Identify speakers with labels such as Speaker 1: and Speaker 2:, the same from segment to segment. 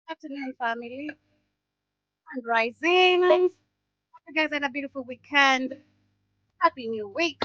Speaker 1: Afternoon, family. And rising. Hope you guys had a beautiful weekend. Happy New Week.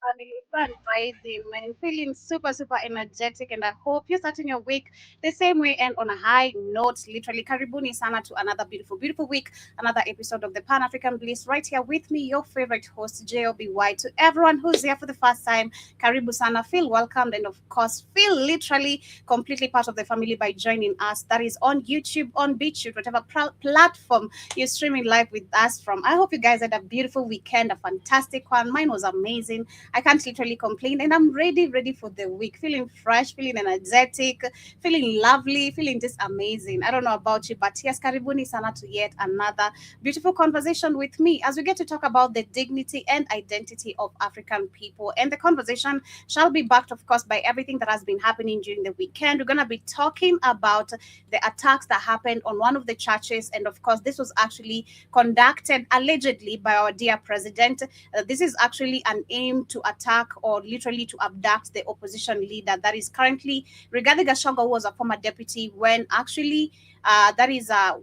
Speaker 1: Family fun rising, man. Feeling super, super energetic, and I hope you're starting your week the same way and on a high note. Literally, karibuni sana to another beautiful, beautiful week, another episode of the Pan African Bliss. Right here with me, your favorite host, JOBY. To everyone who's here for the first time, karibu sana. Feel welcomed, and of course, feel literally completely part of the family by joining us. That is on YouTube, on BitChute, whatever platform you're streaming live with us from. I hope you guys had a beautiful weekend, a fantastic one. Mine was amazing. I can't literally complain. And I'm ready, ready for the week. Feeling fresh, feeling energetic, feeling lovely, feeling just amazing. I don't know about you, but yes, karibuni sana to yet another beautiful conversation with me as we get to talk about the dignity and identity of African people. And the conversation shall be backed, of course, by everything that has been happening during the weekend. We're going to be talking about the attacks that happened on one of the churches. And of course, this was actually conducted allegedly by our dear president. This is actually an aim to attack or literally to abduct the opposition leader that is currently Rigathi Gachagua, who was a former deputy when actually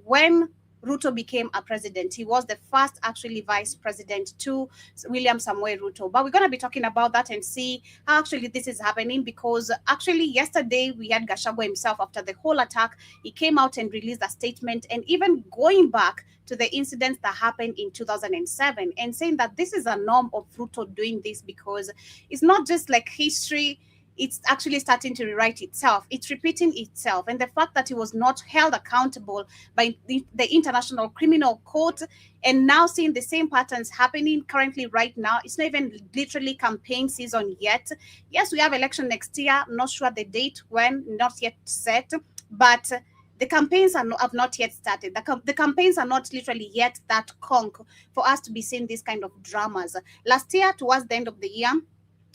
Speaker 1: when Ruto became a president. He was the first actually vice president to William Samoei Ruto. But we're going to be talking about that and see how actually this is happening, because actually yesterday we had Gachagua himself, after the whole attack, he came out and released a statement, and even going back to the incidents that happened in 2007 and saying that this is a norm of Ruto doing this, because it's not just like history, it's actually starting to rewrite itself. It's repeating itself. And the fact that he was not held accountable by the International Criminal Court, and now seeing the same patterns happening currently right now, it's not even literally campaign season yet. Yes, we have election next year. I'm not sure the date when, not yet set, but the campaigns have not yet started. The campaigns are not literally yet that conk for us to be seeing these kind of dramas. Last year, towards the end of the year,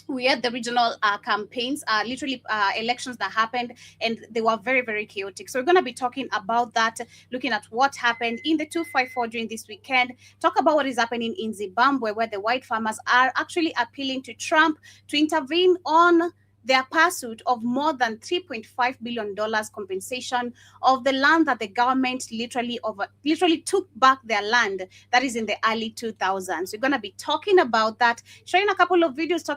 Speaker 1: we had the regional campaigns, literally elections that happened, and they were very, very chaotic. So we're going to be talking about that, looking at what happened in the 254 during this weekend, talk about what is happening in Zimbabwe, where the white farmers are actually appealing to Trump to intervene on their pursuit of more than $3.5 billion compensation of the land that the government literally took back their land, that is in the early 2000s. We're going to be talking about that, showing a couple of videos,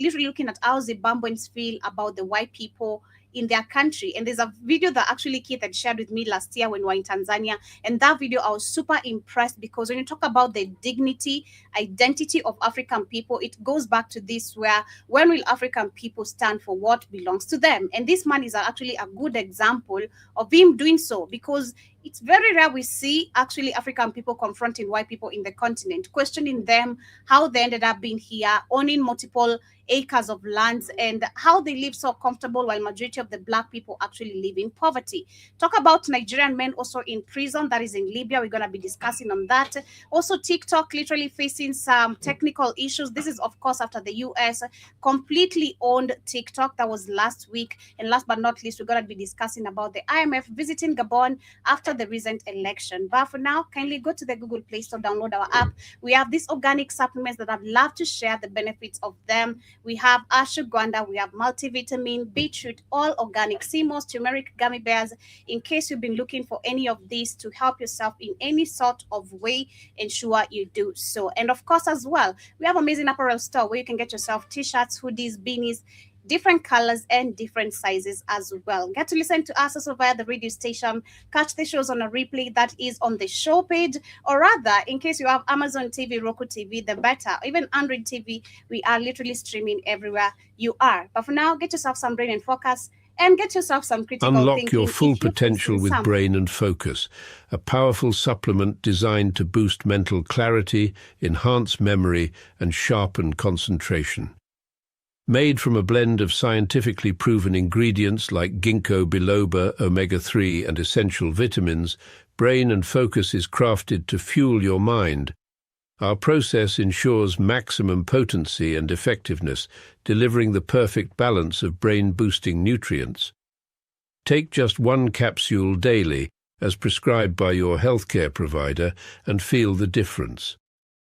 Speaker 1: literally looking at how Zimbabweans feel about the white people in their country. And there's a video that actually Keith had shared with me last year when we were in Tanzania. And that video, I was super impressed, because when you talk about the dignity, identity of African people, it goes back to this, where when will African people stand for what belongs to them? And this man is actually a good example of him doing so, because it's very rare we see actually African people confronting white people in the continent, questioning them, how they ended up being here, owning multiple acres of lands, and how they live so comfortable while majority of the black people actually live in poverty. Talk about Nigerian men also in prison, that is in Libya. We're going to be discussing on that. Also, TikTok literally facing some technical issues. This is, of course, after the US completely owned TikTok. That was last week. And last but not least, we're going to be discussing about the IMF visiting Gabon after the recent election. But for now, kindly go to the Google Play Store, download our app. We have these organic supplements that I'd love to share the benefits of them. We have ashwagandha, we have multivitamin, beetroot, all organic, sea moss, turmeric, gummy bears. In case you've been looking for any of these to help yourself in any sort of way, ensure you do so. And of course, as well, we have amazing apparel store where you can get yourself t-shirts, hoodies, beanies, different colors and different sizes as well. Get to listen to us also via the radio station. Catch the shows on a replay that is on the show page, or rather, in case you have Amazon TV, Roku TV, the better, even Android TV, we are literally streaming everywhere you are. But for now, get yourself some brain and focus, and get yourself some critical thinking.
Speaker 2: Unlock your full potential with Brain and Focus, a powerful supplement designed to boost mental clarity, enhance memory, and sharpen concentration. Made from a blend of scientifically proven ingredients like ginkgo biloba, omega-3, and essential vitamins, Brain and Focus is crafted to fuel your mind. Our process ensures maximum potency and effectiveness, delivering the perfect balance of brain-boosting nutrients. Take just one capsule daily, as prescribed by your healthcare provider, and feel the difference.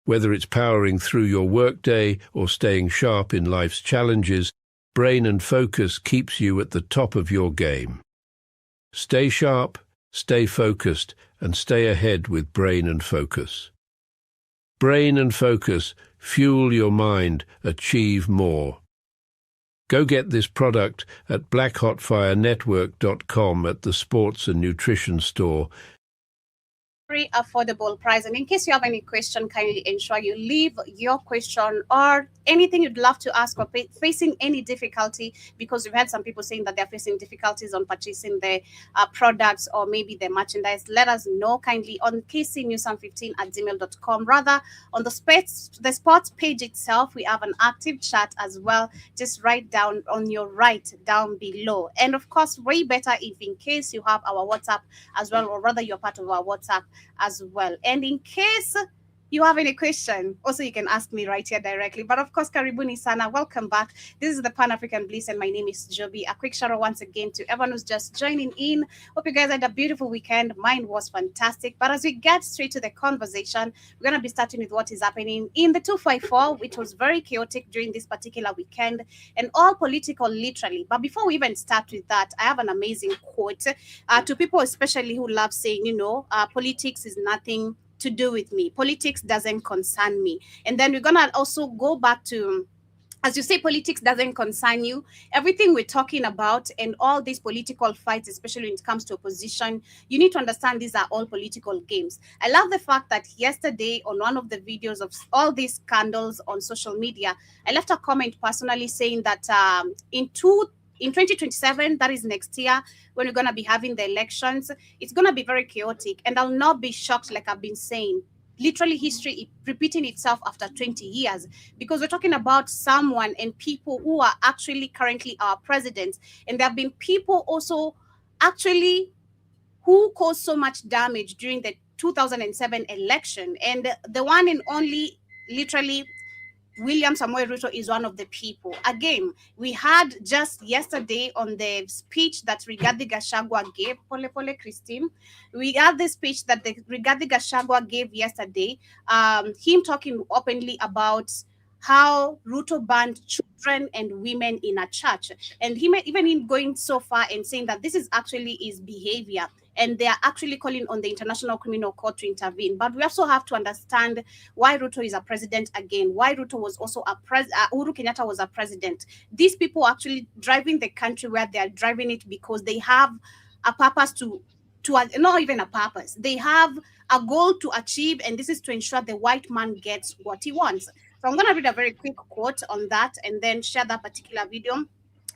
Speaker 2: Whether it's powering through your workday or staying sharp in life's challenges, Brain and Focus keeps you at the top of your game. Stay sharp, stay focused, and stay ahead with Brain and Focus. Brain and Focus, fuel your mind, achieve more. Go get this product at blackhotfirenetwork.com at the Sports and Nutrition Store.
Speaker 1: Very affordable price. And in case you have any question, kindly ensure you leave your question or anything you'd love to ask, or facing any difficulty, because we've had some people saying that they're facing difficulties on purchasing the products or maybe the merchandise. Let us know kindly on kcnewsam15@gmail.com. Rather, on the sports page itself, we have an active chat as well. Just write down on your right down below. And of course, way better if in case you have our WhatsApp as well, or rather you're part of our WhatsApp as well. And in case you have any question, also you can ask me right here directly. But of course, karibuni sana, welcome back. This is the Pan African Bliss, and my name is Joby. A quick shout out once again to everyone who's just joining in. Hope you guys had a beautiful weekend. Mine was fantastic. But as we get straight to the conversation, we're gonna be starting with what is happening in the 254, which was very chaotic during this particular weekend and all political, literally. But before we even start with that, I have an amazing quote to people, especially who love saying, politics is nothing to do with me. Politics doesn't concern me. And then we're gonna also go back to, as you say, politics doesn't concern you. Everything we're talking about and all these political fights, especially when it comes to opposition, you need to understand these are all political games. I love the fact that yesterday on one of the videos of all these scandals on social media, I left a comment personally saying that in 2027, that is next year, when we're going to be having the elections, it's going to be very chaotic. And I'll not be shocked, like I've been saying. Literally, history repeating itself after 20 years, because we're talking about someone and people who are actually currently our presidents. And there have been people also actually who caused so much damage during the 2007 election. And the one and only, literally, William Samoei Ruto is one of the people. Again, we had just yesterday on the speech that Rigathi Gachagua gave, Pole Christine, we had the speech that the Rigathi Gachagua gave yesterday, him talking openly about how Ruto banned children and women in a church. And he may even him going so far and saying that this is actually his behavior. And they are actually calling on the International Criminal Court to intervene. But we also have to understand why Ruto is a president again, why Ruto was also Uhuru Kenyatta was a president. These people are actually driving the country where they are driving it because they have a purpose to not even a purpose. They have a goal to achieve, and this is to ensure the white man gets what he wants. So I'm going to read a very quick quote on that and then share that particular video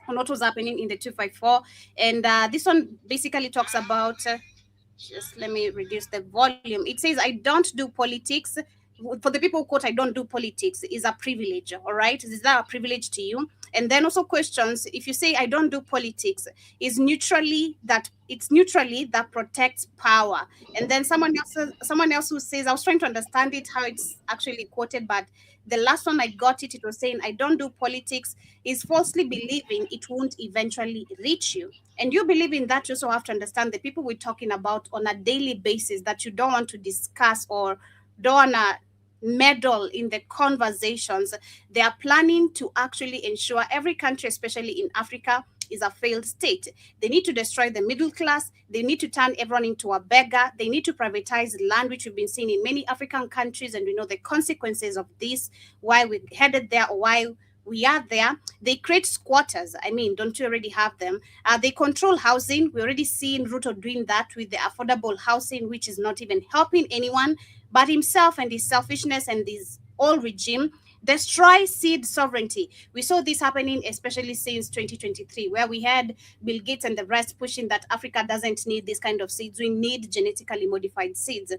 Speaker 1: on what was happening in the 254. And this one basically talks about, just let me reduce the volume. It says, I don't do politics. For the people who quote, I don't do politics, is a privilege, all right? Is that a privilege to you? And then also questions, if you say, I don't do politics, it's neutrally that protects power. And then someone else who says, I was trying to understand it, how it's actually quoted, but the last one I got it was saying, I don't do politics, is falsely believing it won't eventually reach you. And you believe in that, you also have to understand the people we're talking about on a daily basis that you don't want to discuss or don't want to meddle in the conversations. They are planning to actually ensure every country, especially in Africa, is a failed state. They need to destroy the middle class. They need to turn everyone into a beggar. They need to privatize land, which we've been seeing in many African countries, and we know the consequences of this, why we headed there or why we are there. They create squatters. I mean, don't you already have them? They control housing. We already seen Ruto doing that with the affordable housing, which is not even helping anyone but himself and his selfishness and his old regime. Destroy seed sovereignty. We saw this happening, especially since 2023, where we had Bill Gates and the rest pushing that Africa doesn't need this kind of seeds. We need genetically modified seeds.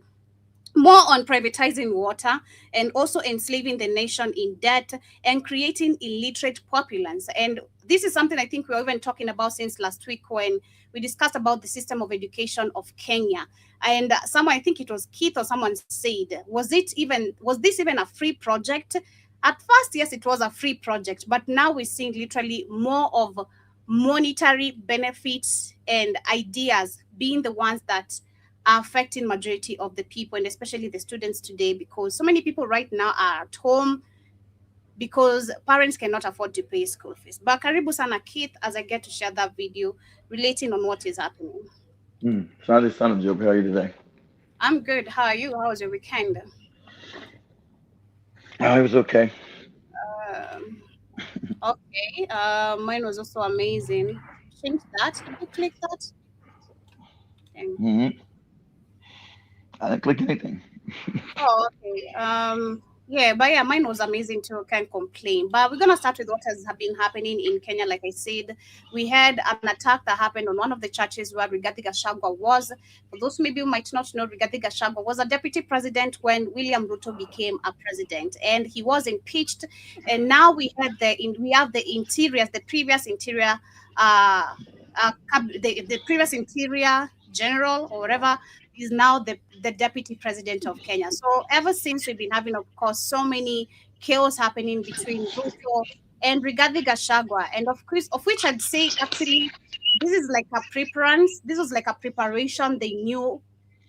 Speaker 1: More on privatizing water and also enslaving the nation in debt and creating illiterate populace. And this is something I think we were even talking about since last week when we discussed about the system of education of Kenya. And someone, I think it was Keith or someone said, was this even a free project? At first, yes, it was a free project, but now we're seeing literally more of monetary benefits and ideas being the ones that are affecting majority of the people, and especially the students today, because so many people right now are at home because parents cannot afford to pay school fees. But karibu sana Keith, as I get to share that video relating on what is happening.
Speaker 3: Sorry, son, Job. How are you today?
Speaker 1: I'm good. How are you? How was your weekend?
Speaker 3: It was okay.
Speaker 1: Okay. Mine was also amazing. Change that. Did you click that?
Speaker 3: Mm-hmm. I didn't click anything.
Speaker 1: Oh, okay. Yeah, but yeah, mine was amazing too. Can't complain. But we're gonna start with what has been happening in Kenya. Like I said, we had an attack that happened on one of the churches where Rigathi Gachagua was. For those maybe who might not know, Rigathi Gachagua was a deputy president when William Ruto became a president, and he was impeached. And now we have the interiors, the previous interior, the previous interior general or whatever is now the deputy president of Kenya. So ever since we've been having, of course, so many chaos happening between Ruto and Rigathi Gachagua, and of course, of which I'd say actually this is like a preference. This was like a preparation. They knew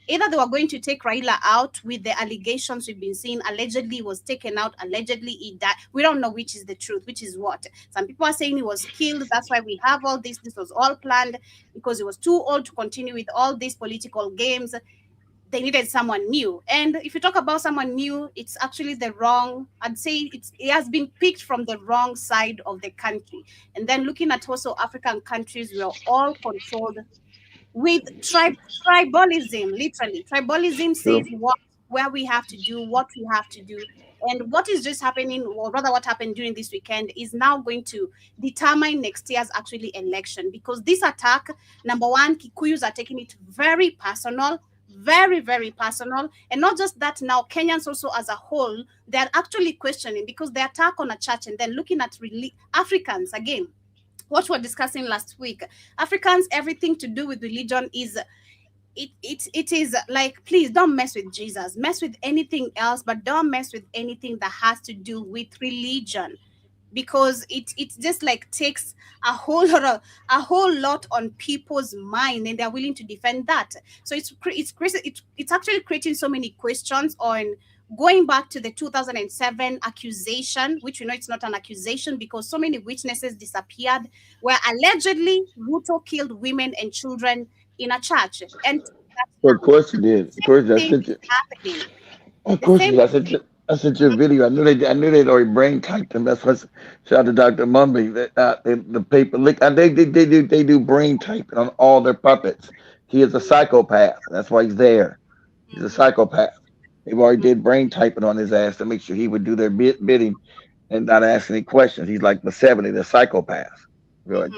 Speaker 1: either they were going to take Raila out with the allegations we've been seeing. Allegedly was taken out. Allegedly he died. We don't know which is the truth, which is what. Some people are saying he was killed. That's why we have all this. This was all planned because he was too old to continue with all these political games. They needed someone new. And if you talk about someone new, it's actually the wrong, I'd say it has been picked from the wrong side of the country. And then looking at also African countries, we are all controlled with tribalism, literally. Tribalism says where we have to do, what we have to do. And what is just happening, or rather what happened during this weekend, is now going to determine next year's actually election. Because this attack, number one, Kikuyus are taking it very personal, very, very personal. And not just that, now Kenyans also as a whole, they're actually questioning, because the attack on a church and then looking at Africans again, what we're discussing last week, Africans, everything to do with religion is, it is like, please don't mess with Jesus, mess with anything else, but don't mess with anything that has to do with religion, because it just like takes a whole lot on people's mind, and they're willing to defend that. So it's actually creating so many questions on going back to the 2007 accusation, which we know it's not an accusation because so many witnesses disappeared, where allegedly Ruto killed women and children in a church. And
Speaker 3: well, of course he did. Of course, I sent you. Of course, I sent you a video. I knew they'd already brain typed him. That's what. Shout out to Dr. Mumby. The paper lick. They do brain typing on all their puppets. He is a psychopath. That's why he's there. He's a psychopath. They've already did brain typing on his ass to make sure he would do their bidding and not ask any questions. He's like the 70, the psychopath. Good.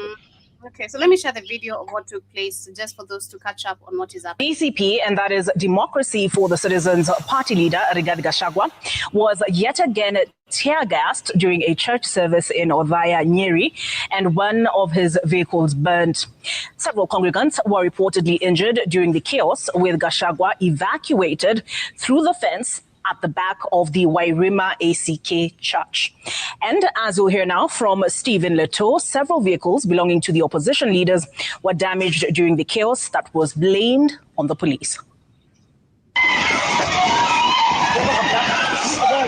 Speaker 1: Okay, so let me share the video of what took place just for those to catch up on what is happening.
Speaker 4: DCP, and that is Democracy for the Citizens Party leader, Rigathi Gachagua, was yet again tear-gassed during a church service in Othaya, Nyeri, and one of his vehicles burnt. Several congregants were reportedly injured during the chaos, with Gachagua evacuated through the fence at the back of the Wairima ACK church. And as you'll hear now from Stephen Leto, several vehicles belonging to the opposition leaders were damaged during the chaos that was blamed on the police.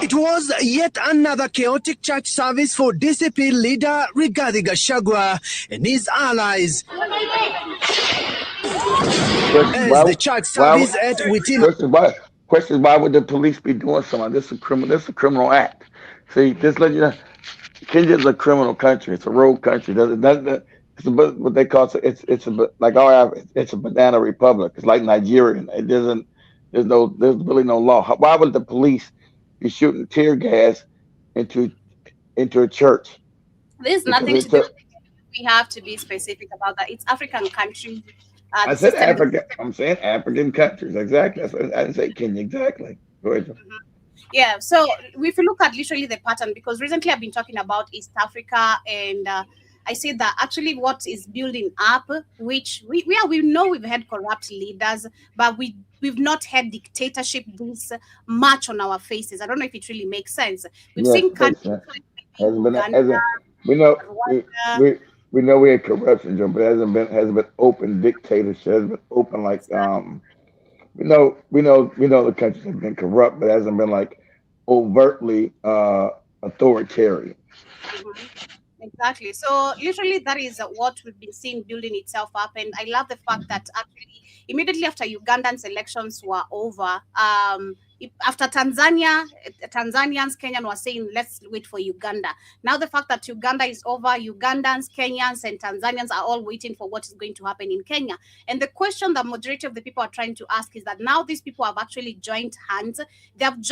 Speaker 5: It was yet another chaotic church service for DCP leader Rigathi Gachagua and his allies. As the church service
Speaker 3: Question: why would the police be doing something? This is a criminal act. See, just let you know, Kenya is a criminal country. It's a rogue country. It's what they call it's a banana republic. It's like Nigeria. It doesn't. There's really no law. Why would the police be shooting tear gas into a church?
Speaker 1: There's nothing to do with it. We have to be specific about that. It's African countries.
Speaker 3: I said Africa. I'm saying African countries. Exactly. I didn't say Kenya. Exactly. Go ahead.
Speaker 1: Yeah. So if you look at literally the pattern, because recently I've been talking about East Africa, and I say that actually what is building up, which we know we've had corrupt leaders, but we've not had dictatorship this much on our faces. I don't know if it really makes sense. We've seen countries
Speaker 3: we know we had corruption, Joe, but it hasn't been open dictatorship. It hasn't been open like we know the countries have been corrupt, but it hasn't been like overtly authoritarian.
Speaker 1: Exactly. So literally that is what we've been seeing building itself up. And I love the fact that actually immediately after Ugandan's elections were over, after Tanzanians, Kenyan were saying, let's wait for Uganda. Now the fact that Uganda is over, Ugandans, Kenyans, and Tanzanians are all waiting for what is going to happen in Kenya. And the question the majority of the people are trying to ask is that now these people have actually joined hands. They have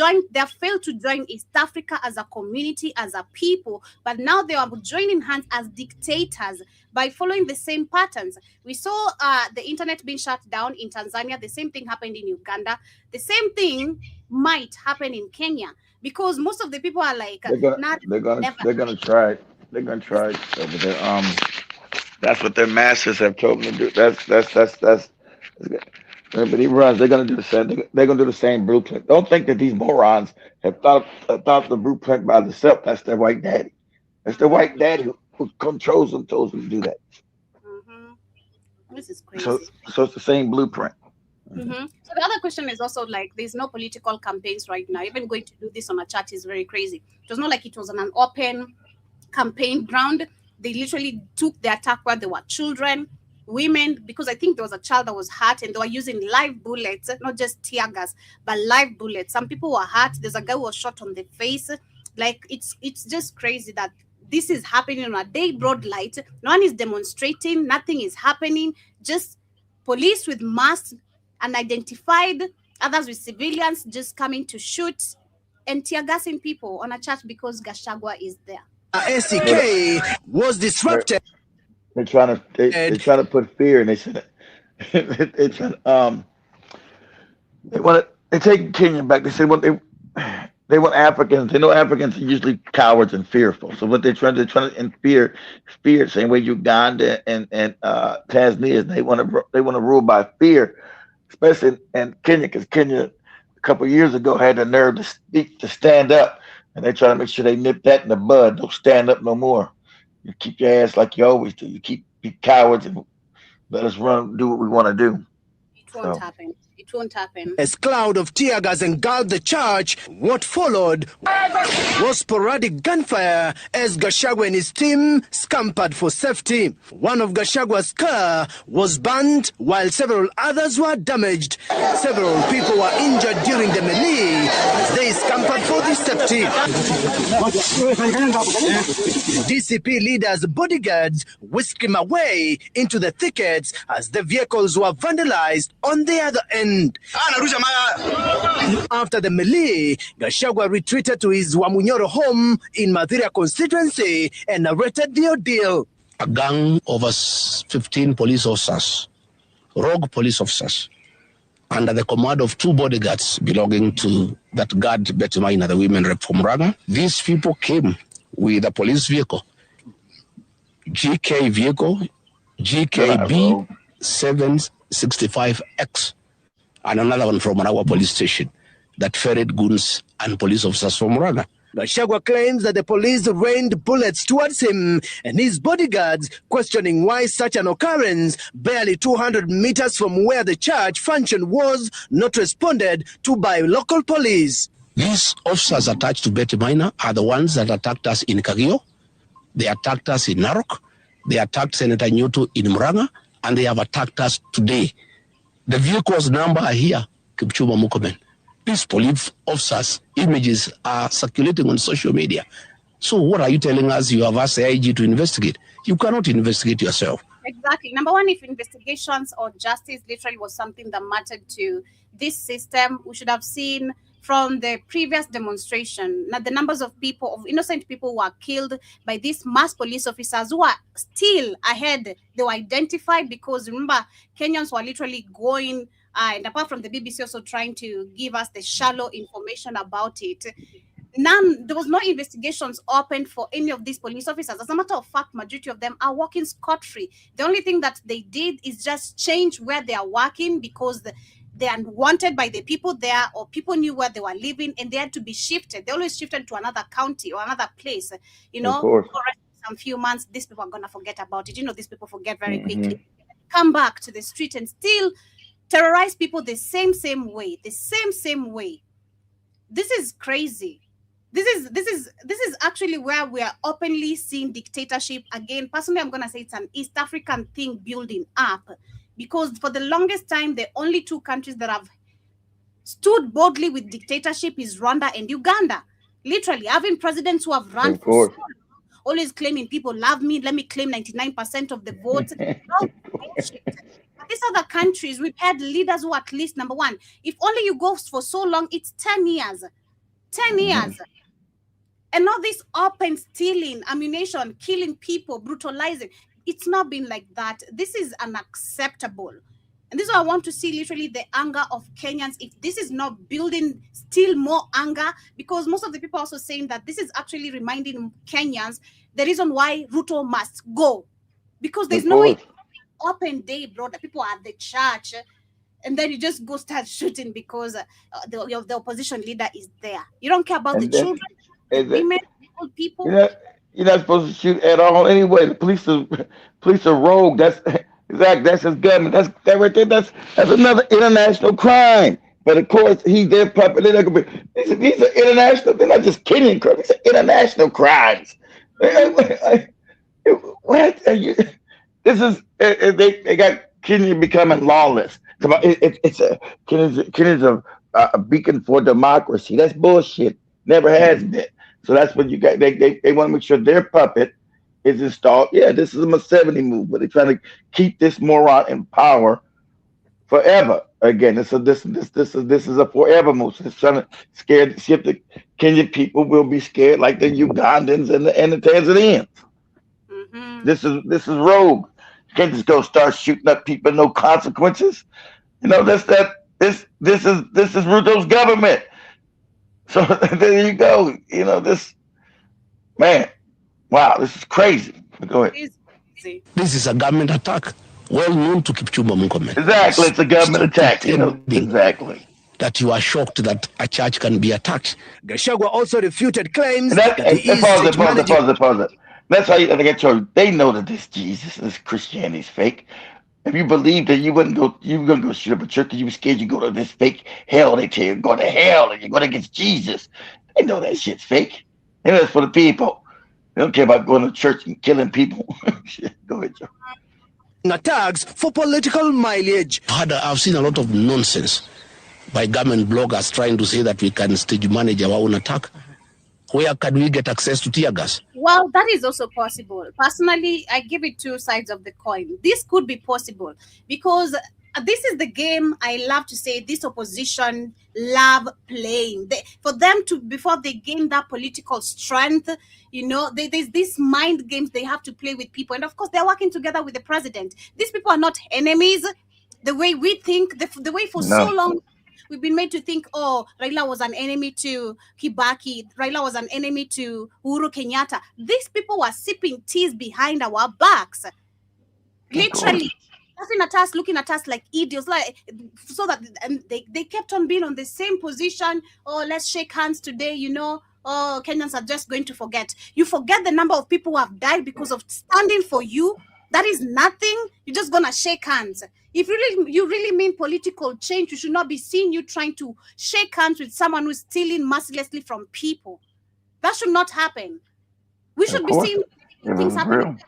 Speaker 1: failed to join East Africa as a community, as a people, but now they are joining hands as dictators by following the same patterns. We saw the internet being shut down in Tanzania. The same thing happened in Uganda. The same thing might happen in Kenya, because most of the people are like,
Speaker 3: they're gonna try it. They're gonna try it over there. That's what their masters have told them to do. But he runs. They're gonna do the same. They're gonna do the same blueprint. Don't think that these morons have thought the blueprint by themselves. That's their white daddy. That's the white daddy who controls them, told them to do that.
Speaker 1: This is crazy.
Speaker 3: So it's the same blueprint.
Speaker 1: So the other question is also like, there's no political campaigns right now. Even going to do this on a chat is very crazy. It was not like it was on an open campaign ground. They literally took the attack where there were children, women, because I think there was a child that was hurt and they were using live bullets, not just tear gas, but live bullets. Some people were hurt. There's a guy who was shot on the face. Like, it's just crazy that this is happening on a day broad light. No one is demonstrating. Nothing is happening. Just police with masks, unidentified, others with civilians just coming to shoot and tear gassing people on a chat because Gachagua is there.
Speaker 5: SEK was disrupted.
Speaker 3: They're trying to put fear, and they said they take Kenya back. They said they want Africans. They know Africans are usually cowards and fearful. So what they're trying to fear, same way Uganda and Tanzania, they want to rule by fear, especially in Kenya, because Kenya a couple of years ago had the nerve to stand up, and they try to make sure they nip that in the bud. Don't stand up no more. You keep your ass like you always do. You be cowards and let us do what we want to do.
Speaker 1: It won't happen. It won't happen.
Speaker 5: As cloud of tear gas engulfed the church, what followed was sporadic gunfire as Gachagua and his team scampered for safety. One of Gachagua's car was burned while several others were damaged. Several people were injured during the melee as they scampered for their safety. DCP leaders' bodyguards whisked him away into the thickets as the vehicles were vandalized on the other end. After the melee, Gachagua retreated to his Wamunyoro home in Mathira constituency and narrated the ordeal.
Speaker 6: A gang of us 15 police officers, rogue police officers, under the command of 2 bodyguards belonging to that guard Betty Maina, the women rep from Murang'a. These people came with a police vehicle, GK vehicle, GKB 765X. And another one from Murang'a police station that ferried goons and police officers from Murang'a.
Speaker 5: Gachagua claims that the police rained bullets towards him and his bodyguards, questioning why such an occurrence, barely 200 meters from where the church function was, not responded to by local police.
Speaker 6: These officers attached to Betty Maina are the ones that attacked us in Kagio, they attacked us in Narok, they attacked Senator Nyoto in Murang'a, and they have attacked us today. The vehicle's number are here, Kipchumba Murkomen. These police officers' images are circulating on social media. So what are you telling us? You have asked the IG to investigate. You cannot investigate yourself.
Speaker 1: Exactly. Number one, if investigations or justice literally was something that mattered to this system, we should have seen from the previous demonstration that the numbers of people, of innocent people, were killed by these mass police officers who are still ahead. They were identified because, remember, Kenyans were literally going, and apart from the BBC also trying to give us the shallow information about it, there was no investigations open for any of these police officers. As a matter of fact, majority of them are working scot-free. The only thing that they did is just change where they are working because they are wanted by the people there, or people knew where they were living and they had to be shifted. They always shifted to another county or another place, for some few months. These people are going to forget about it. These people forget very quickly. Come back to the street and still terrorize people the same way. This is crazy. This is actually where we are openly seeing dictatorship again. Personally, I'm going to say it's an East African thing building up, because for the longest time, the only 2 countries that have stood boldly with dictatorship is Rwanda and Uganda. Literally, having presidents who have run for so long, always claiming people love me, let me claim 99% of the votes. These other countries, we've had leaders who, at least, number one, if only you go for so long, it's 10 years. 10 years. And all this open stealing, ammunition, killing people, brutalizing. It's not been like that. This is unacceptable. And this is why I want to see literally the anger of Kenyans. If this is not building still more anger, because most of the people are also saying that this is actually reminding Kenyans the reason why Ruto must go. Because there's no way open day, bro, that people are at the church and then you just go start shooting because the opposition leader is there. You don't care about the children, the women, the old people.
Speaker 3: You're not supposed to shoot at all anyway. The police are rogue. That's exactly, that's his government. That right there. That's another international crime. But of course, he's their puppet. These are international. They're not just Kenyan crimes. These are international crimes. What are you? This is they got Kenya becoming lawless. Kenya's a beacon for democracy. That's bullshit. Never has been. So that's what you got. They want to make sure their puppet is installed. Yeah, this is a Museveni move, but they're trying to keep this moron in power forever. Again, this is a forever move. So it's trying to see if the Kenyan people will be scared like the Ugandans and the Tanzanians. Mm-hmm. This is rogue. You can't just go start shooting up people, no consequences. This is Ruto's government. So there you go. This man. Wow, this is crazy. Go ahead.
Speaker 6: This is a government attack. Well known to Kipchumba Murkomen.
Speaker 3: Exactly, it's a government attack. Exactly.
Speaker 6: That you are shocked that a church can be attacked.
Speaker 5: Gachagua also refuted claims
Speaker 3: Pause it. That's how I get told. They know that this Christianity is fake. If you believe that you wouldn't go shoot up a church because you were scared you go to this fake hell, they tell you go to hell and you're going against Jesus. They know that shit's fake. They know it's for the people. They don't care about going to church and killing people. Go ahead, Joe.
Speaker 5: Attacks for political mileage.
Speaker 6: I've seen a lot of nonsense by government bloggers trying to say that we can stage manage our own attack. Where can we get access to tear gas?
Speaker 1: Well, that is also possible. Personally, I give it two sides of the coin. This could be possible because this is the game I love to say this opposition love playing. For them to, before they gain that political strength, there's these mind games they have to play with people. And of course, they're working together with the president. These people are not enemies. The way we think, the way for so long, we've been made to think, oh, Raila was an enemy to Kibaki. Raila was an enemy to Uhuru Kenyatta. These people were sipping teas behind our backs. Literally, looking at us like idiots. So that and they kept on being on the same position. Oh, let's shake hands today, Oh, Kenyans are just going to forget. You forget the number of people who have died because of standing for you. That is nothing. You're just going to shake hands. If you really mean political change, you should not be seeing you trying to shake hands with someone who's stealing mercilessly from people. That should not happen. We should be seeing things happen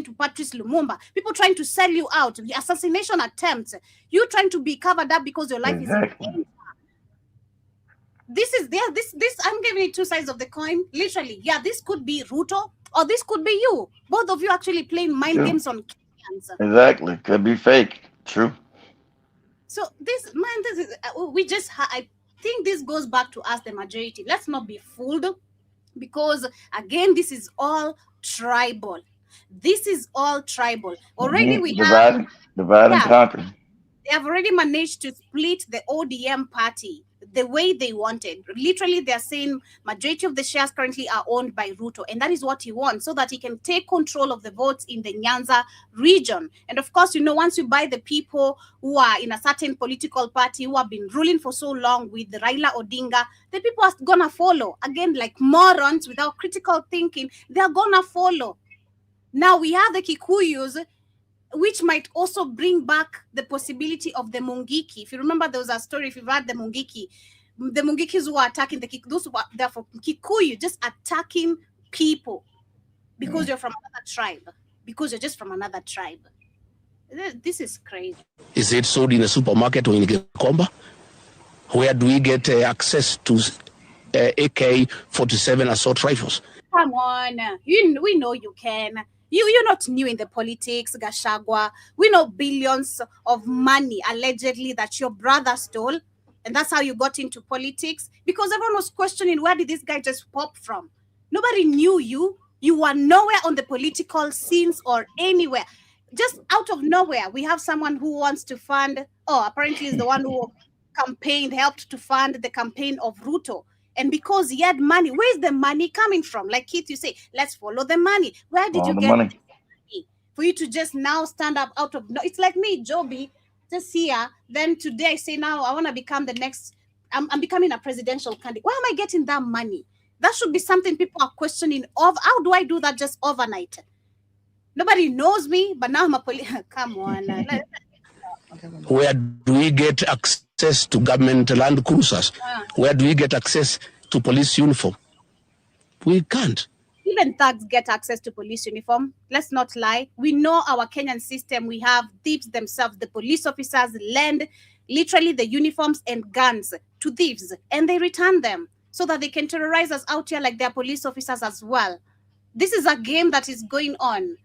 Speaker 1: to Patrice Lumumba. People trying to sell you out. The assassination attempts. You trying to be covered up because your life is in danger. This I'm giving it two sides of the coin. Literally, this could be Ruto or this could be you. Both of you actually playing mind games on Kenyans.
Speaker 3: Exactly. Could be fake. True.
Speaker 1: So I think this goes back to us, the majority. Let's not be fooled because again, this is all tribal. Already we
Speaker 3: divide and conquer.
Speaker 1: They have already managed to split the ODM party the way they wanted. Literally, they're saying majority of the shares currently are owned by Ruto, and that is what he wants, so that he can take control of the votes in the Nyanza region. And of course, once you buy the people who are in a certain political party who have been ruling for so long with Raila Odinga, the people are gonna follow. Again, like morons without critical thinking, they're gonna follow. Now we have the Kikuyus, which might also bring back the possibility of the Mungiki. If you remember, there was a story, if you've heard the Mungikis who are attacking those who are there for Kikuyu, just attacking people because you're from another tribe, because you're just from another tribe. This is crazy.
Speaker 6: Is it sold in a supermarket or in Gikomba? Where do we get access to AK-47 assault rifles?
Speaker 1: Come on, we know you can. You're not new in the politics, Gachagua. We know billions of money allegedly that your brother stole, and that's how you got into politics. Because everyone was questioning, where did this guy just pop from? Nobody knew you. You were nowhere on the political scenes or anywhere. Just out of nowhere, we have someone who wants to fund. Apparently is the one who helped to fund the campaign of Ruto. And because he had money, where's the money coming from? Like Keith, you say, let's follow the money. Where did you get the money for you to just now stand up out of... No, it's like me, Joby. just here. Then today I say, now I want to become the next, I'm becoming a presidential candidate. Where am I getting that money? That should be something people are questioning. Of how do I do that just overnight? Nobody knows me, but now I'm a police. Come on.
Speaker 6: Where do we get access to government land cruisers? Where do we get access to police uniform? We can't.
Speaker 1: Even thugs get access to police uniform. Let's not lie. We know our Kenyan system. We have thieves themselves. The police officers lend literally the uniforms and guns to thieves, and they return them so that they can terrorize us out here like they're police officers as well. This is a game that is going on.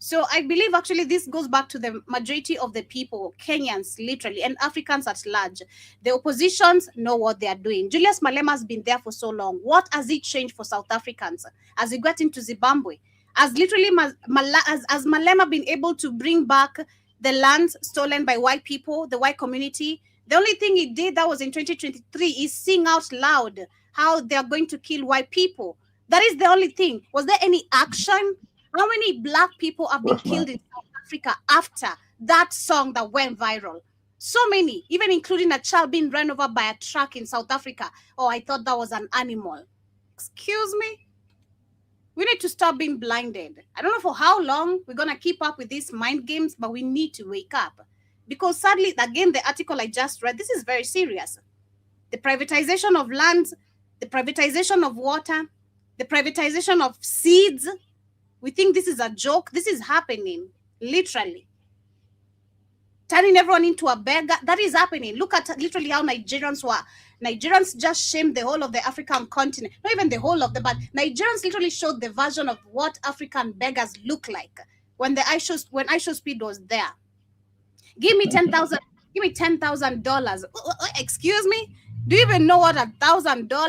Speaker 1: So I believe actually this goes back to the majority of the people, Kenyans literally, and Africans at large. The oppositions know what they are doing. Julius Malema has been there for so long. What has it changed for South Africans as we got into Zimbabwe? As literally as Malema been able to bring back the lands stolen by white people, the white community, the only thing he did that was in 2023 is sing out loud how they are going to kill white people. That is the only thing. Was there any action? How many black people have been killed in South Africa after that song that went viral? So many, even including a child being run over by a truck in South Africa. Oh, I thought that was an animal. Excuse me? We need to stop being blinded. I don't know for how long we're going to keep up with these mind games, but we need to wake up. Because sadly, again, the article I just read, this is very serious. The privatization of lands, the privatization of water, the privatization of seeds. We think this is a joke. This is happening, literally. Turning everyone into a beggar. That is happening. Look at literally how Nigerians were. Nigerians just shamed the whole of the African continent. Not even the whole of the, but Nigerians literally showed the version of what African beggars look like when IShowSpeed was there. Give me $10,000. Give me $10,000. Excuse me? Do you even know what $1,000 or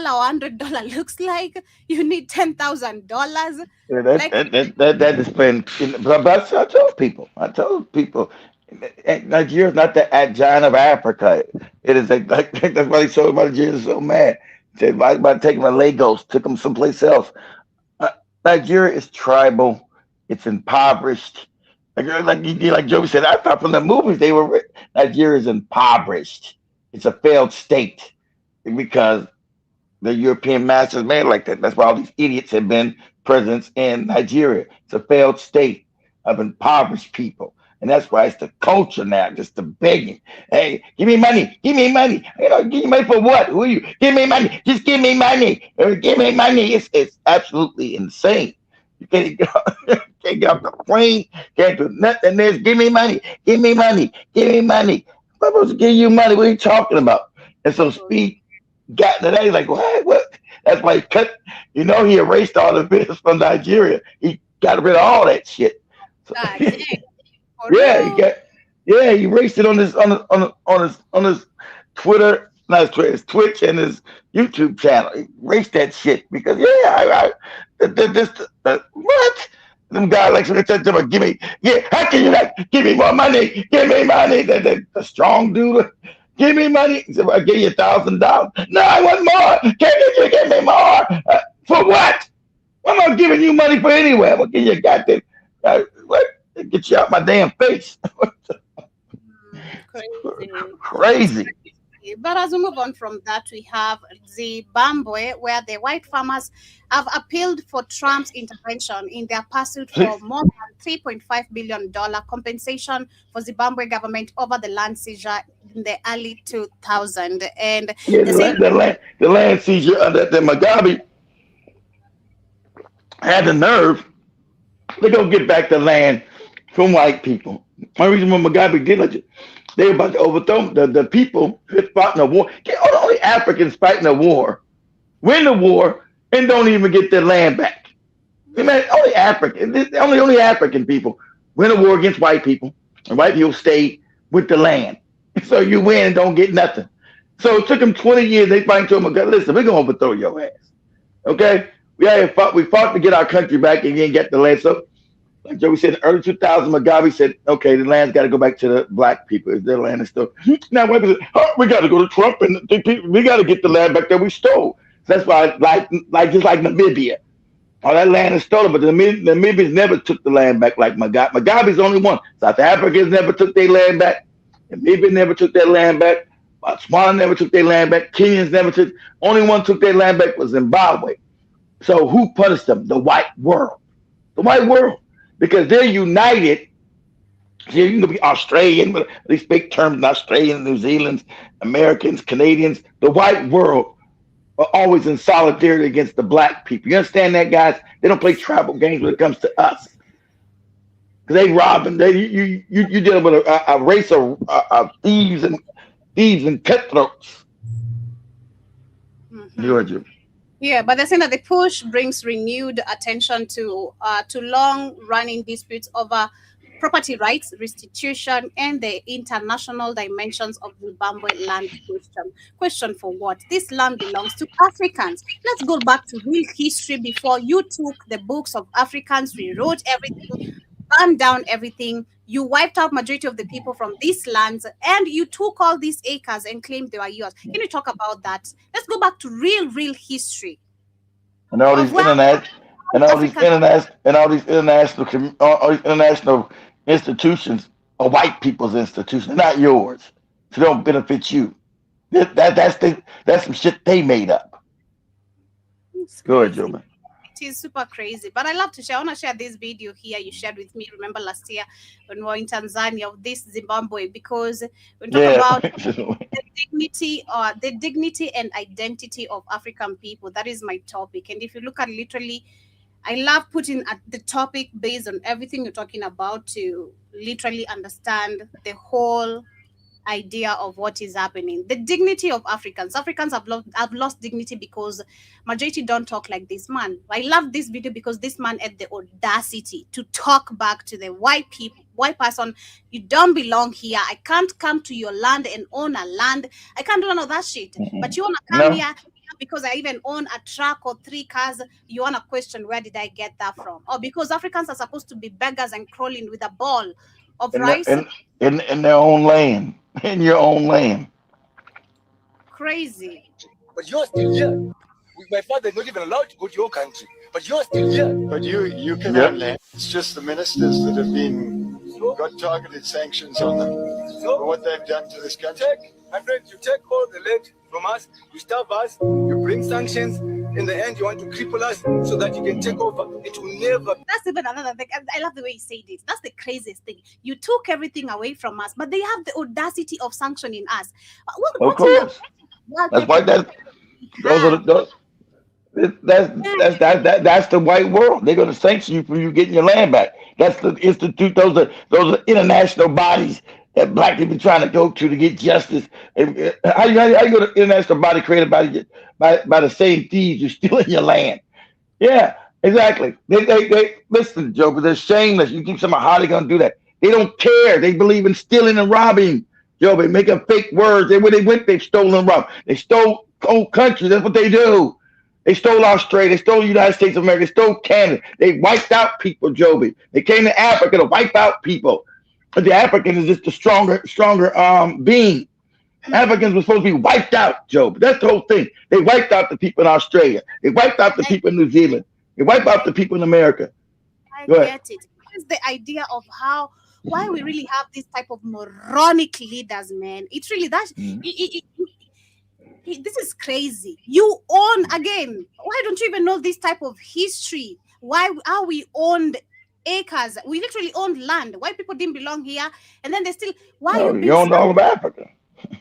Speaker 1: $100 looks like? You need $10,000.
Speaker 3: Yeah, that is been. But I told people, Nigeria is not the giant of Africa. It is like that's why they so Nigeria is so mad. They said, why taking them to Lagos? Took them someplace else. Nigeria is tribal. It's impoverished. Like Joey said, I thought from the movies they were. Nigeria is impoverished. It's a failed state because the European masters made it like that. That's why all these idiots have been presidents in Nigeria. It's a failed state of impoverished people. And that's why it's the culture now, just the begging. Hey, give me money. Give me money. Give me money for what? Who are you? Give me money. Just give me money. Give me money. It's absolutely insane. You can't get off the plane. Can't do nothing. Give me money. Give me money. Give me money. I'm supposed to give you money. What are you talking about? And so Speed got to that. He's like, what? That's why he cut. He erased all the videos from Nigeria. He got rid of all that shit. So, he erased it on his Twitter, not his Twitter, his Twitch and his YouTube channel. He erased that shit because what? Them guys like to give me, how can you not give me more money? Give me money. The strong dude, give me money. He said, I'll give you $1,000. No, I want more. Can't you give me more? For what? I'm not giving you money for anywhere. I'm gonna give you a goddamn what? Get you out my damn face. Crazy.
Speaker 1: But as we move on from that, we have Zimbabwe, where the white farmers have appealed for Trump's intervention in their pursuit for more than $3.5 billion compensation for Zimbabwe government over the land seizure in the early 2000s. And
Speaker 3: the land seizure that Mugabe had the nerve to go get back the land from white people. My reason when Mugabe did it, they were about to overthrow the people who fought in a war. Only Africans fighting a war, win the war, and don't even get their land back. Man, only African people win a war against white people, and white people stay with the land. So you win and don't get nothing. So it took them 20 years. They finally told Mugabe, listen, we're gonna overthrow your ass. Okay? We fought to get our country back and didn't get the land. So like Joey said, in the early 2000s, Mugabe said, okay, the land's got to go back to the black people. It's their land and stuff. Now, white people said, we got to go to Trump and we got to get the land back that we stole. So that's why, just like Namibia, all that land is stolen, but the Namibians never took the land back like Mugabe. Mugabe's the only one. South Africans never took their land back. Namibia never took their land back. Botswana never took their land back. Kenyans never took. Only one took their land back was Zimbabwe. So who punished them? The white world. The white world. Because they're united. You can be Australian, but they speak terms Australian, New Zealanders, Americans, Canadians. The white world are always in solidarity against the black people. You understand that, guys? They don't play tribal games when it comes to us. Because they robbing. You dealing with a race of thieves and cutthroats. Georgia.
Speaker 1: Yeah, but they're saying that the push brings renewed attention to long-running disputes over property rights, restitution, and the international dimensions of Zimbabwe land question. Question for what? This land belongs to Africans. Let's go back to real history before you took the books of Africans, rewrote everything, burned down everything. You wiped out majority of the people from these lands, and you took all these acres and claimed they were yours. Can you talk about that? Let's go back to real history.
Speaker 3: And all these international institutions are white people's institutions, not yours. So they don't benefit you. That's some shit they made up. Go ahead, Joe.
Speaker 1: It is super crazy, but I love to share. I want to share this video here you shared with me. Remember last year when we were in Tanzania of this Zimbabwe, because we talk about the dignity and identity of African people. That is my topic. And if you look at literally, I love putting at the topic based on everything you're talking about to literally understand the whole idea of what is happening. The dignity of Africans. Africans have lost dignity because majority don't talk like this man. I love this video because this man had the audacity to talk back to the white people, white person. You don't belong here. I can't come to your land and own a land. I can't do none of that shit. But you want to come here because I even own a truck or 3 cars. You want to question, where did I get that from? Or because Africans are supposed to be beggars and crawling with a ball of rice
Speaker 3: in their own land. In your own land.
Speaker 1: Crazy.
Speaker 7: But you're still here. My father is not even allowed to go to your country. But you're still here.
Speaker 8: But you can have land. It's just the ministers that have got targeted sanctions on them for what they've done to this country.
Speaker 7: My friend, you take all the land from us, you starve us, you bring sanctions. In the end, you want to cripple us so that you can take over. It will never.
Speaker 1: That's even another thing. I love the way you say this. That's the craziest thing. You took everything away from us, but they have the audacity of sanctioning us.
Speaker 3: Of course. That's why that's the white world. They're going to sanction you for you getting your land back. That's the institute. Those are international bodies that black people trying to go to get justice. How you go to international body created by the same thieves who's stealing your land? Yeah, exactly. They listen, Joe, but they're shameless. You keep saying, how are they gonna do that? They don't care. They believe in stealing and robbing. Joe, they make up fake words. Where they went, they've stolen and robbed. They stole whole countries. That's what they do. They stole Australia. They stole the United States of America. They stole Canada. They wiped out people, Joby. They came to Africa to wipe out people. But the African is just the stronger being. Africans were supposed to be wiped out, Job. That's the whole thing. They wiped out the people in Australia. They wiped out the people in New Zealand. They wiped out the people in America.
Speaker 1: I get it. It's the idea of why we really have this type of moronic leaders, man. It's really that. This is crazy. You own again. Why don't you even know this type of history? How we owned acres? We literally owned land. White people didn't belong here, and then they still.
Speaker 3: You owned all of Africa.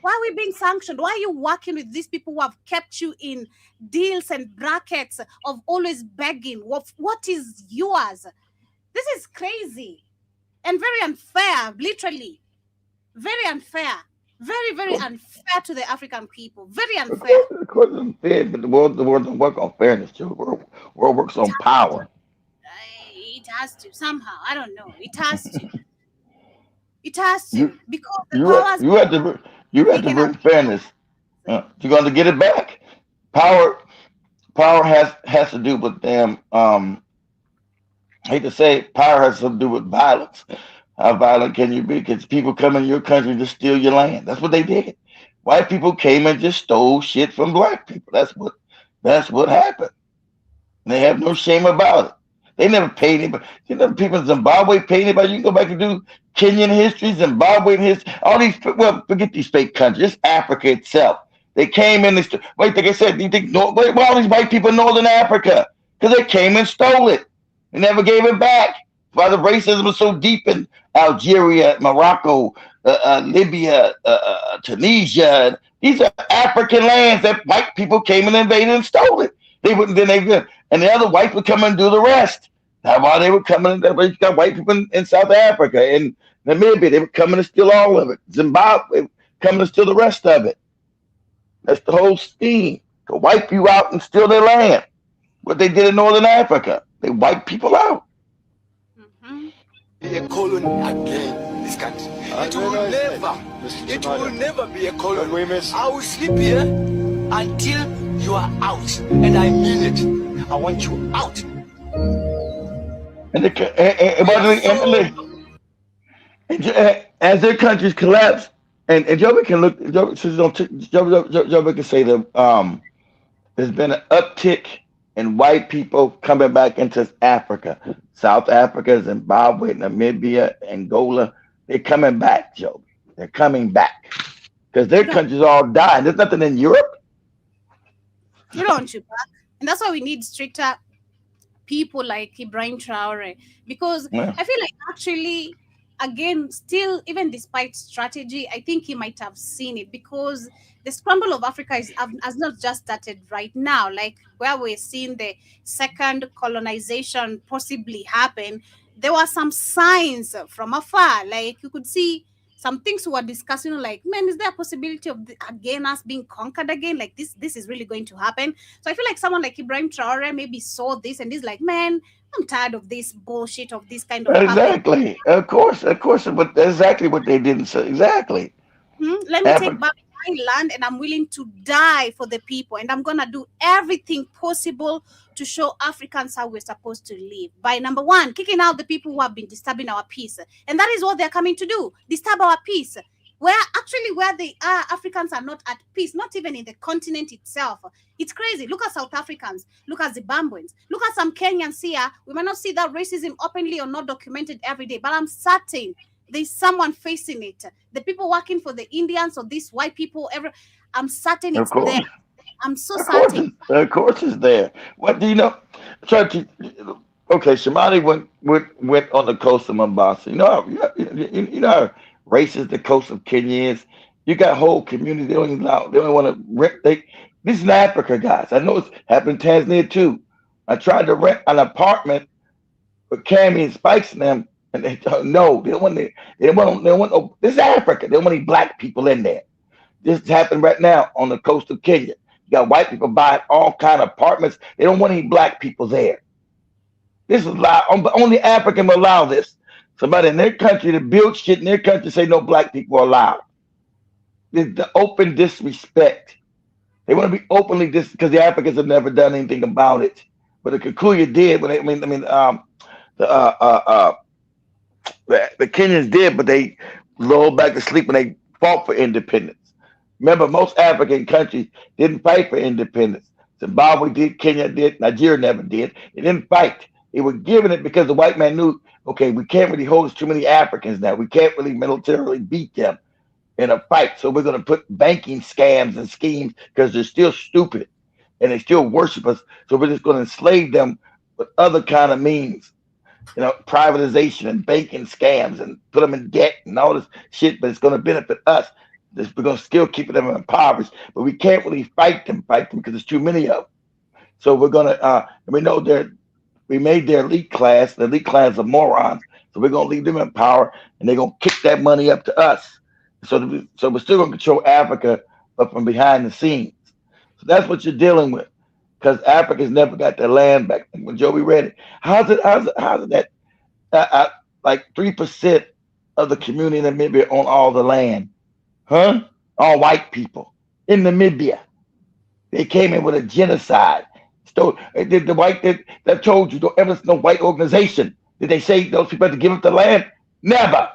Speaker 1: Why are we being sanctioned? Why are you working with these people who have kept you in deals and brackets of always begging? What is yours? This is crazy and very unfair. Literally, very unfair. Very, very unfair to the African people. Very unfair.
Speaker 3: Of course it's unfair, but the world don't work on fairness. The world works on power.
Speaker 1: It has to somehow. I don't know. It has to. It has to because
Speaker 3: you have to bring fairness. You're going to get it back. Power has to do with them. I hate to say it, power has to do with violence. How violent can you be? Because people come in your country to steal your land. That's what they did. White people came and just stole shit from black people. That's what happened. And they have no shame about it. They never paid anybody. You know, people in Zimbabwe paid anybody. You can go back and do Kenyan history, Zimbabwean history, all these. Well, forget these fake countries. It's Africa itself. They came in. Wait, like I said, you think why all these white people in Northern Africa? Because they came and stole it. They never gave it back. Why the racism was so deep in Algeria, Morocco, Libya, Tunisia. These are African lands that white people came and invaded and stole it. They wouldn't. And the other whites would come and do the rest. That's why they were coming. You got white people in South Africa and Namibia. They were coming to steal all of it. Zimbabwe coming to steal the rest of it. That's the whole scheme. To wipe you out and steal their land. What they did in Northern Africa. They wiped people out.
Speaker 7: Be a colony again in this country. It will never be a colony. I will sleep here until you are out. And I mean it. I want you out.
Speaker 3: As their countries collapse, and Joby can look, Joby can say that there's been an uptick in white people coming back into Africa. South Africa, Zimbabwe, Namibia, Angola, they're coming back, Joby. They're coming back. Because their countries all died. There's nothing in Europe.
Speaker 1: You don't, Chupa. And that's why we need stricter people like Ibrahim Traore. Because I feel like actually, again, still, even despite strategy, I think he might have seen it, because the scramble of Africa has not just started right now. Like where we're seeing the second colonization possibly happen, there were some signs from afar. Like you could see some things we were discussing, like, man, is there a possibility of us being conquered again? Like this is really going to happen. So I feel like someone like Ibrahim Traore maybe saw this and is like, man, I'm tired of this bullshit, of this kind of
Speaker 3: exactly. Of course, but that's exactly what they didn't say. Exactly.
Speaker 1: Let me take back my land, and I'm willing to die for the people, and I'm gonna do everything possible to show Africans how we're supposed to live. By number one, kicking out the people who have been disturbing our peace, and that is what they're coming to do: disturb our peace. Where they are, Africans are not at peace, not even in the continent itself. It's crazy. Look at South Africans. Look at Zimbabweans. Look at some Kenyans here. We might not see that racism openly or not documented every day, but I'm certain there's someone facing it. The people working for the Indians or these white people, I'm certain it's there. I'm so certain.
Speaker 3: Of course it's there. What do you know? Okay, Shimani went on the coast of Mombasa. You know how racist the coast of Kenya is. You got whole communities, they don't want to rent. This is in Africa, guys. I know it's happened in Tanzania too. I tried to rent an apartment with Cammy and Spikes and them, and they told no, they don't want this is Africa. They don't want any black people in there. This is happening right now on the coast of Kenya. You got white people buying all kind of apartments. They don't want any black people there. This is allowed. Only African will allow this. Somebody in their country to build shit in their country say no black people are allowed. It's the open disrespect. They want to be openly because the Africans have never done anything about it. But the Kikuyu did. The Kenyans did, but they lulled back to sleep when they fought for independence. Remember, most African countries didn't fight for independence. Zimbabwe did, Kenya did, Nigeria never did. They didn't fight. They were giving it because the white man knew, okay, we can't really hold too many Africans now. We can't really militarily beat them in a fight. So we're going to put banking scams and schemes because they're still stupid and they still worship us. So we're just going to enslave them with other kind of means, privatization and banking scams, and put them in debt and all this shit. But it's going to benefit us. We're going to still keep them impoverished, but we can't really fight them because there's too many of them. So we're going to, we know we made their elite class. The elite class are morons. So we're going to leave them in power, and they're going to kick that money up to us. So we're still going to control Africa, but from behind the scenes. So that's what you're dealing with, because Africa's never got their land back. When Joey read it, how's it that like 3% of the community in Namibia own all the land? Huh? All white people in Namibia. They came in with a genocide. So did the white that told you don't ever no white organization? Did they say those people had to give up the land? Never.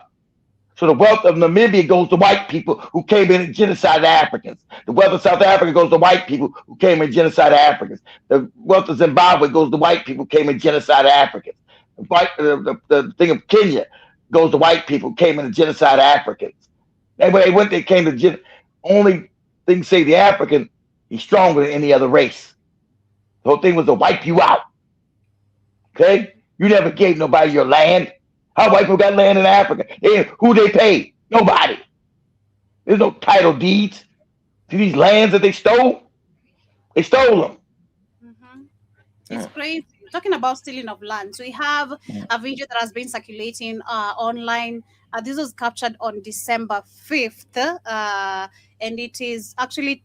Speaker 3: So the wealth of Namibia goes to white people who came in and genocided Africans. The wealth of South Africa goes to white people who came and genocided Africans. The wealth of Zimbabwe goes to white people who came and genocided Africans. The thing of Kenya goes to white people who came in and genocided Africans. And when they came to only thing say the African, he's stronger than any other race. The whole thing was to wipe you out. Okay? You never gave nobody your land. How white people got land in Africa? Who they paid? Nobody. There's no title deeds to these lands that they stole. They stole them.
Speaker 1: It's crazy. Talking about stealing of land. So we have a video that has been circulating online. This was captured on December 5th. And it is actually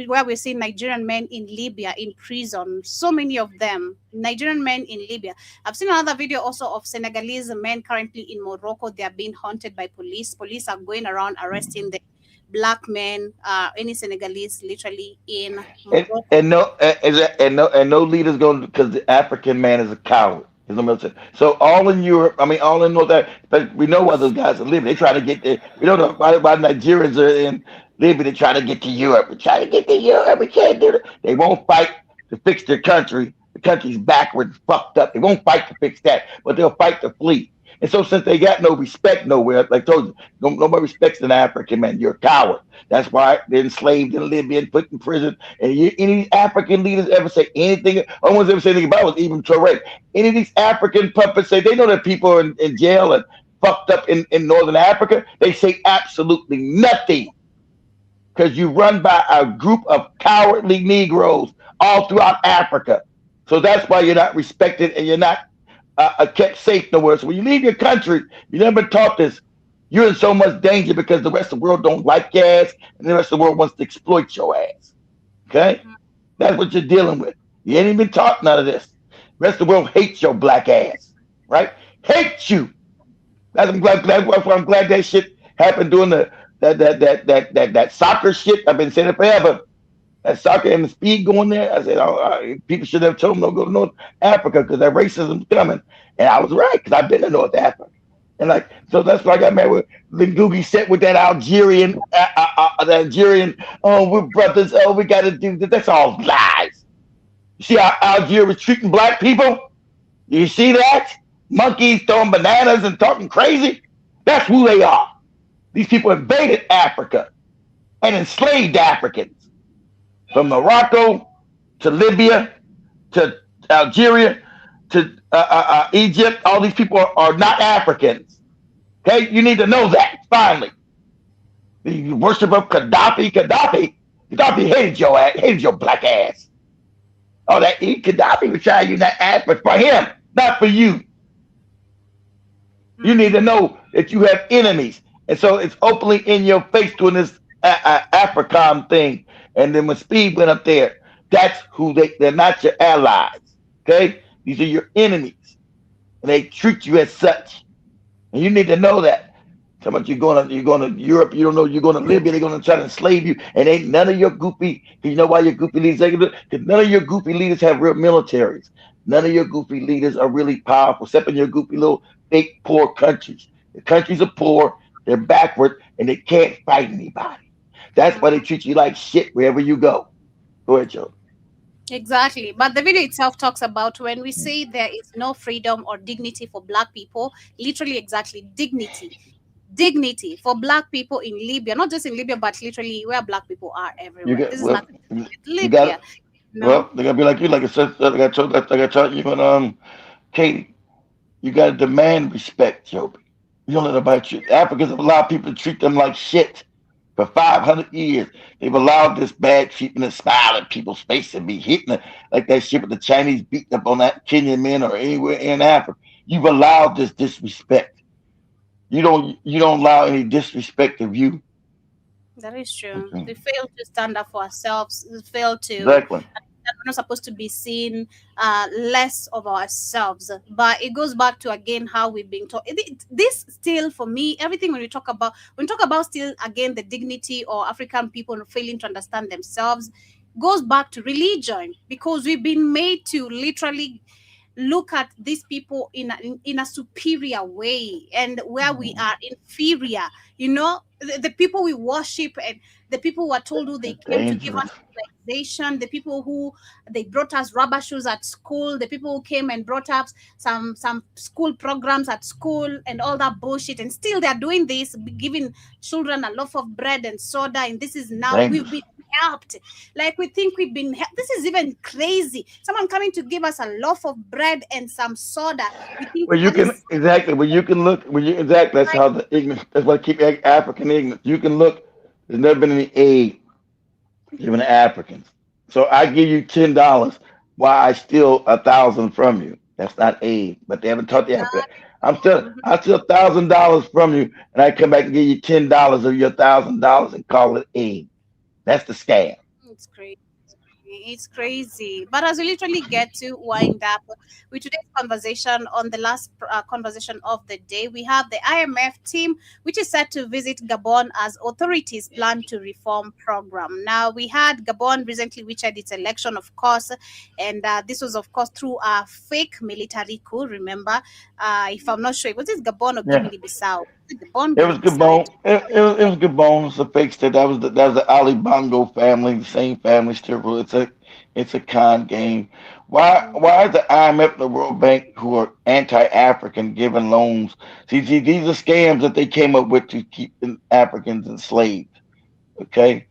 Speaker 1: where we're seeing Nigerian men in Libya in prison. So many of them, Nigerian men in Libya. I've seen another video also of Senegalese men currently in Morocco. They are being hunted by police. Police are going around arresting the black men, any Senegalese, literally in Morocco.
Speaker 3: And no leaders going, because the African man is a coward. So all in Europe, all in North Africa, but we know why those guys are living. They try to get there. We don't know why Nigerians are in Libya. They try to get to Europe. We try to get to Europe. We can't do it. They won't fight to fix their country. The country's backwards, fucked up. They won't fight to fix that, but they'll fight to flee. And so since they got no respect nowhere, like I told you, nobody respects an African man. You're a coward. That's why they're enslaved in Libya and put in prison. And any African leaders ever say anything, no one's ever said anything about it, was even Touré. Any of these African puppets say they know that people are in jail and fucked up in Northern Africa. They say absolutely nothing. Because you run by a group of cowardly Negroes all throughout Africa. So that's why you're not respected and you're not kept safe nowhere. So when you leave your country, you never been taught this. You're in so much danger because the rest of the world don't like your ass, and the rest of the world wants to exploit your ass. Okay, that's what you're dealing with. You ain't even been taught none of this. The rest of the world hates your black ass, right? Hates you. That's why I'm glad that shit happened during that soccer shit. I've been saying it forever. That soccer and the speed going there, I said, people should have told them don't go to North Africa because that racism's coming. And I was right, because I've been to North Africa. And so that's why I got mad with Lingugi set with that Algerian, oh, we're brothers, oh, we got to do this. That's all lies. You see how Algeria was treating black people? You see that? Monkeys throwing bananas and talking crazy? That's who they are. These people invaded Africa and enslaved Africans. From Morocco to Libya to Algeria to Egypt, all these people are not Africans. Okay, you need to know that finally. The worship of Gaddafi hated your ass, hated your black ass. Oh, Gaddafi was trying to use that ass, but for him, not for you. You need to know that you have enemies, and so it's openly in your face doing this AFRICOM thing. And then when Speed went up there, that's who they're not your allies. Okay? These are your enemies. And they treat you as such. And you need to know that. So much you're going to Europe, you don't know you're going to Libya, they're going to try to enslave you. And ain't none of your goofy, you know why your goofy leaders ain't gonna do it? Because none of your goofy leaders have real militaries. None of your goofy leaders are really powerful, except in your goofy little fake poor countries. The countries are poor, they're backward, and they can't fight anybody. That's why they treat you like shit wherever you go. Go ahead, Joe.
Speaker 1: Exactly. But the video itself talks about when we say there is no freedom or dignity for black people, literally exactly dignity. Dignity for black people in Libya, not just in Libya, but literally where black people are everywhere. This is not Libya.
Speaker 3: Well, they're going to be like you, like I told you when Katie, you got to demand respect, Joe. You don't let nobody treat Africans have allowed people to treat them like shit. For 500 years, they've allowed this bad treatment and smile at people's face and be hitting it like that shit with the Chinese beating up on that Kenyan men or anywhere in Africa. You've allowed this disrespect. You don't allow any disrespect of you.
Speaker 1: That is true. We fail to stand up for ourselves. We fail to.
Speaker 3: Exactly.
Speaker 1: We're not supposed to be seen less of ourselves, but it goes back to again how we've been taught. This still for me, everything when we talk about still again the dignity or African people failing to understand themselves goes back to religion, because we've been made to literally look at these people in a superior way, and where we are inferior. You know, the people we worship, and the people who are told who they came to give us civilization, the people who they brought us rubber shoes at school, the people who came and brought up some school programs at school and all that bullshit, and still they're doing this, giving children a loaf of bread and soda, and this is now we've been helped. Like, we think we've been helped. This is even crazy. Someone coming to give us a loaf of bread and some soda.
Speaker 3: Well, you can exactly. Well, you can look. Well, exactly. That's how the ignorance. That's what keep African ignorance. You can look. There's never been any aid given to Africans. So I give you $10. Why I steal 1,000 from you? That's not aid. But they haven't taught the African. I steal $1,000 from you, and I come back and give you $10 of your $1,000 and call it aid. That's the scam.
Speaker 1: It's crazy. It's crazy. But as we literally get to wind up with today's conversation, on the last conversation of the day, we have the IMF team, which is set to visit Gabon as authorities plan to reform program. Now, we had Gabon recently, which had its election, of course, and this was, of course, through a fake military coup. Remember, if I'm not sure, was it Gabon or Guinea-Bissau? Gabon,
Speaker 3: it was Gabon. It was Gabon. It's a fake state. That was the Ali Bongo family, the same family still. It's a con game. Why is the IMF and the World Bank, who are anti-African, giving loans? See, these are scams that they came up with to keep Africans enslaved. Okay,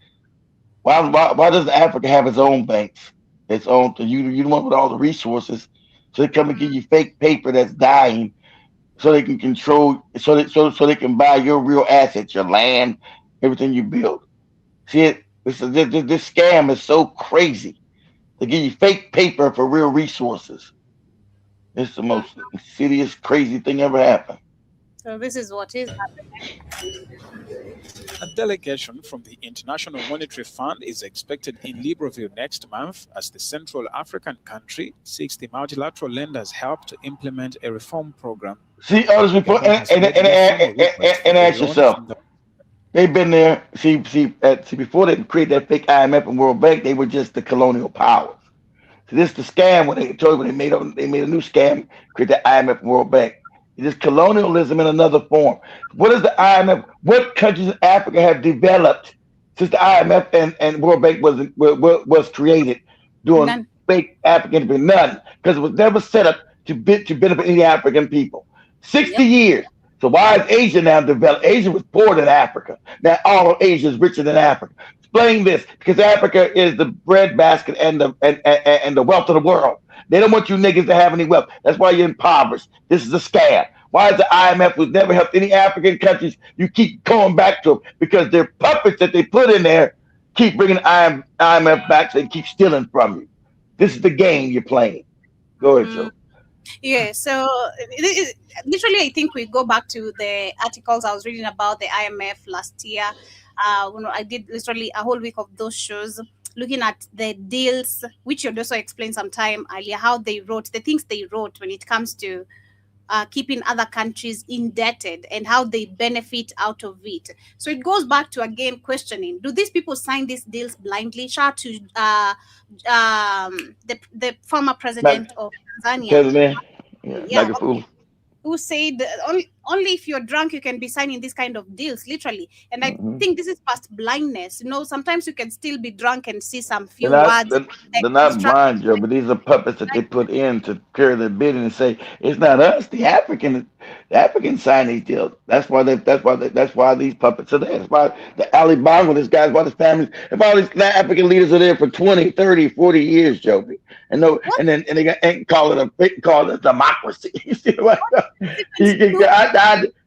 Speaker 3: why doesn't Africa have its own banks, its own? You the one with all the resources, so they come and give you fake paper that's dying, so they can control, so they can buy your real assets, your land, everything you build. See, this scam is so crazy. They give you fake paper for real resources. It's the most insidious, crazy thing ever happened.
Speaker 1: So this is what is happening.
Speaker 9: A delegation from the International Monetary Fund is expected in Libreville next month as the Central African country seeks the multilateral lenders' help to implement a reform program.
Speaker 3: See, all this report, and ask yourself, they've been there. See, before they created that fake IMF and World Bank, they were just the colonial powers. So this is the scam when they made a new scam, create the IMF and World Bank. It is colonialism in another form. What is the IMF? What countries in Africa have developed since the IMF and World Bank was created? Doing fake African, none, because it was never set up to benefit any African people. 60 years. So why is Asia now developed? Asia was poor than Africa. Now all of Asia is richer than Africa. Explain this, because Africa is the breadbasket and the wealth of the world. They don't want you niggas to have any wealth. That's why you're impoverished. This is a scam. Why is the IMF was never helped any African countries? You keep going back to them because they're puppets that they put in there keep bringing IMF back, so they keep stealing from you. This is the game you're playing. Go ahead, Joe.
Speaker 1: Yeah, so literally, I think we go back to the articles I was reading about the IMF last year. I did literally a whole week of those shows, looking at the deals, which you'd also explained some time earlier, how they wrote, the things they wrote when it comes to keeping other countries indebted and how they benefit out of it. So it goes back to, again, questioning, do these people sign these deals blindly? Shout out to the former president of Tanzania. Who said only if you're drunk you can be signing these kind of deals, literally. And I think this is past blindness. Sometimes you can still be drunk and see some few words.
Speaker 3: They're not blind, Joe, but these are puppets that they put in to carry their bid and say it's not us. The Africans sign these deals. That's why these puppets are there. That's why the Ali Bongo, this guy's why his families, if all these African leaders are there for 20, 30, 40 years, Joe. And they call it a democracy. You see what?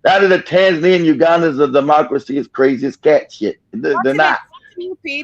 Speaker 3: Out of the Tanzania and Uganda is a democracy is crazy as cat shit. They're not.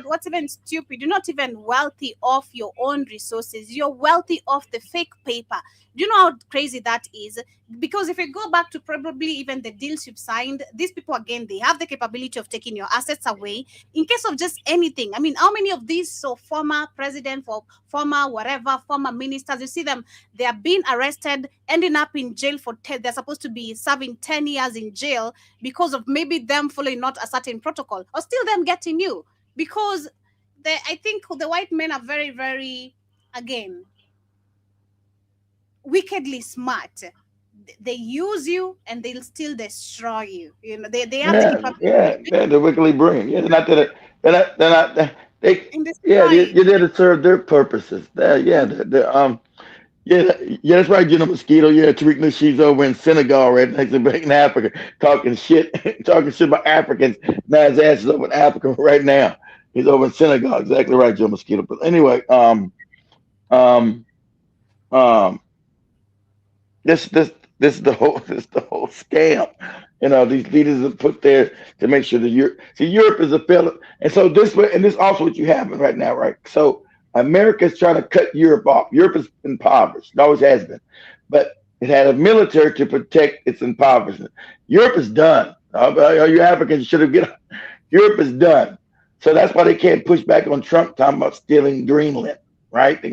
Speaker 1: What's even stupid? You're not even wealthy off your own resources. You're wealthy off the fake paper. Do you know how crazy that is? Because if you go back to probably even the deals you've signed, these people, again, they have the capability of taking your assets away in case of just anything. I mean, how many of these former president, former ministers, you see them, they are being arrested, ending up in jail for 10, they're supposed to be serving 10 years in jail because of maybe them following not a certain protocol, or still them getting you. Because I think the white men are very, very, again, wickedly smart. They use you and they'll still destroy you. You know, they have the capability.
Speaker 3: They're the wickedly brilliant. Yeah, they're not, they,
Speaker 1: In
Speaker 3: you're
Speaker 1: destroying.
Speaker 3: there to serve their purposes. Yeah, that's right, General Mosquito. Yeah, Tariq Nasheed's over in Senegal right next to in Africa, talking shit, talking shit about Africans. Now his ass is over in Africa right now. He's over in Senegal. Exactly right, General Mosquito. But anyway, um, this is the whole scam. You know, these leaders are put there to make sure that Europe is a failure. And so this also what you have right now, right? So America is trying to cut Europe off. Europe is impoverished. It always has been. But it had a military to protect its impoverishment. Europe is done. All you Africans should have get up. Europe is done. So that's why they can't push back on Trump talking about stealing Greenland, right? They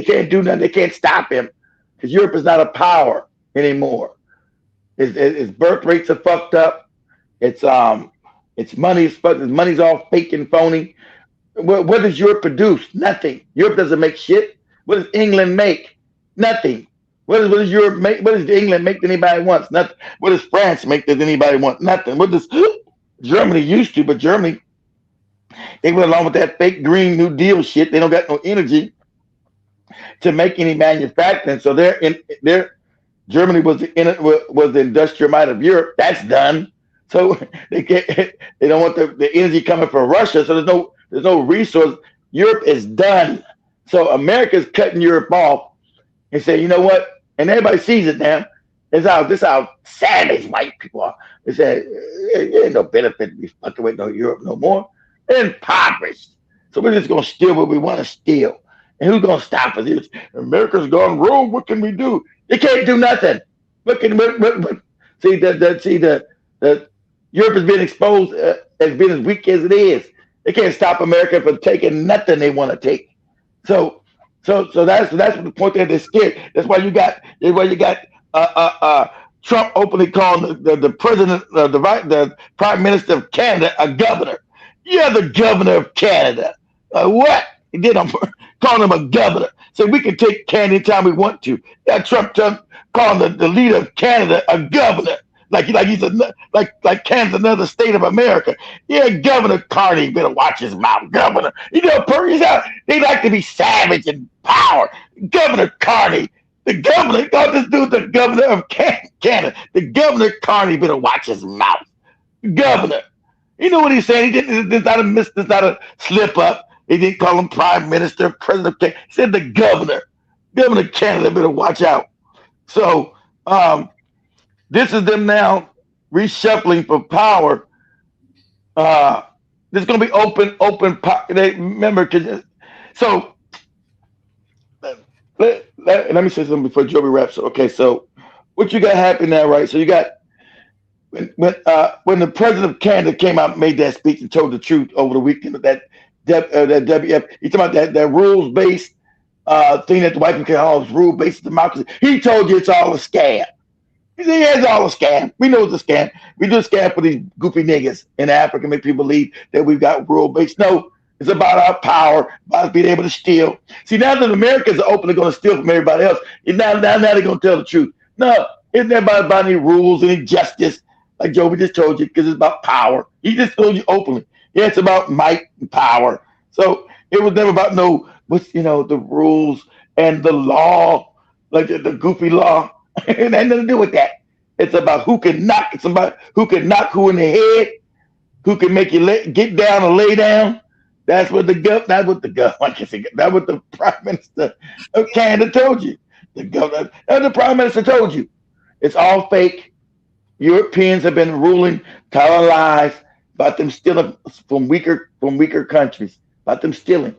Speaker 3: can't do nothing. They can't stop him because Europe is not a power anymore. Its birth rates are fucked up. Its money is fucked. Its money's all fake and phony. What does Europe produce? Nothing. Europe doesn't make shit. What does England make? Nothing. What does Europe make? What does England make that anybody wants? Nothing. What does France make that anybody wants? Nothing. What does Germany used to? But Germany, they went along with that fake Green New Deal shit. They don't got no energy to make any manufacturing. So Germany was the industrial might of Europe. That's done. So they don't want the energy coming from Russia. So there's no resource. Europe is done. So America's cutting Europe off and saying, you know what? And everybody sees it now. This how savage white people are. They say, there ain't no benefit to be fucking with Europe no more. They're impoverished. So we're just going to steal what we want to steal. And who's going to stop us? America's gone rogue. What can we do? They can't do nothing. See, Europe has been exposed as being as weak as it is. They can't stop America from taking nothing they want to take. So that's the point that they're scared. That's why you got Trump openly calling the president, the prime minister of Canada, a governor. You're the governor of Canada. What? He did. I'm calling him a governor. So we can take Canada anytime we want to. Yeah, Trump calling the leader of Canada a governor. Like Canada's another state of America. Yeah, Governor Carney better watch his mouth. Governor, they like to be savage and power. Governor Carney, the governor, this dude, the governor of Canada. The Governor Carney better watch his mouth. Governor, you know what he's saying? There's not a slip up. He didn't call him prime minister, president of Canada. He said the governor of Canada better watch out. So this is them now reshuffling for power. There's going to be open. Remember, so let me say something before Joby wraps up. Okay, so what you got happening now, right? So you got when the president of Canada came out and made that speech and told the truth over the weekend of that WF, he talking about that rules-based thing that the white people call rule-based democracy. He told you it's all a scam. He said, yeah, it's all a scam. We know it's a scam. We do a scam for these goofy niggas in Africa, make people believe that we've got rule-based. No, it's about our power, about being able to steal. See, now that Americans are openly going to steal from everybody else, now they're going to tell the truth. No, it's not about any rules, any justice, like Joby just told you, because it's about power. He just told you openly. Yeah, it's about might and power. So it was never about the rules and the law, like the goofy law. It had nothing to do with that. It's about who can knock who in the head, who can make you get down or lay down. That's what the prime minister of Canada told you. The prime minister told you. It's all fake. Europeans have been ruling, telling lies about them stealing from weaker countries, about them stealing.